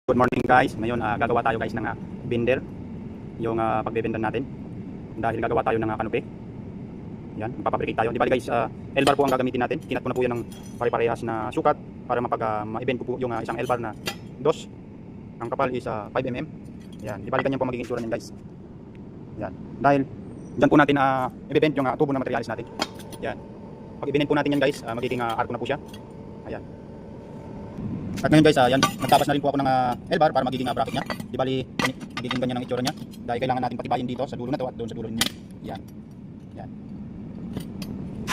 Good morning guys. Ngayon gagawa tayo guys ng binder. Yung pagbebenda natin. Dahil gagawa tayo ng kanupi. Yan, magpapabricate tayo. Di ba guys, L-bar po ang gagamitin natin. Kinat ko na po yan ng pare-parehas na sukat para ma-event ko po yung isang L-bar na dos. Ang kapal is 5mm. Yan, di ba ganyan po magiging itsura niyan guys. Yan. Dahil diyan po natin i-event yung tubo na materialis natin. Yan. Pag i-event po natin yan guys, magiging arco na po siya. Ayan. At ngayon guys, yan, nagtapas na rin po ako ng L-bar para magiging bracket niya. Di bali, magiging ganyan ang itsura niya. Dahil kailangan natin patibayin dito sa dulo na to at doon sa dulo niya. Yan. Yan.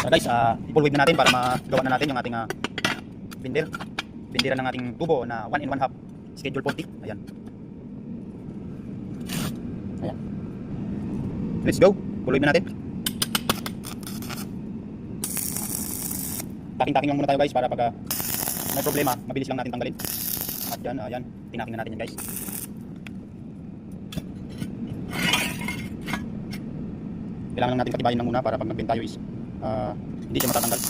So guys, i-full wave na natin para magawa na natin yung ating binder. Binderan ng ating tubo na 1 1/2 schedule 40. Ayan. Ayan. Let's go. Full wave na natin. Taking lang muna tayo guys para pag may problema, mabilis lang natin tanggalin. At yan, ayan, tinaking na natin yan guys. Kailangan lang natin patibayin lang muna para pag nag-bend tayo is hindi siya matatanggal.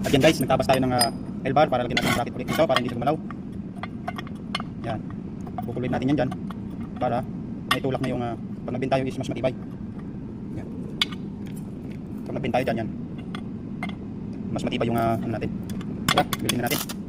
At yan guys, nagtabas tayo ng L-bar para lagyan natin ng bracket ulit dito para hindi ito gumalaw. Yan. Pupuloy natin yan dyan para may tulak na yung pag nag-bend tayo is mas matibay. Yan. Pag nag-bend tayo dyan, yan mas matibay yung ano natin. Tara, building na natin.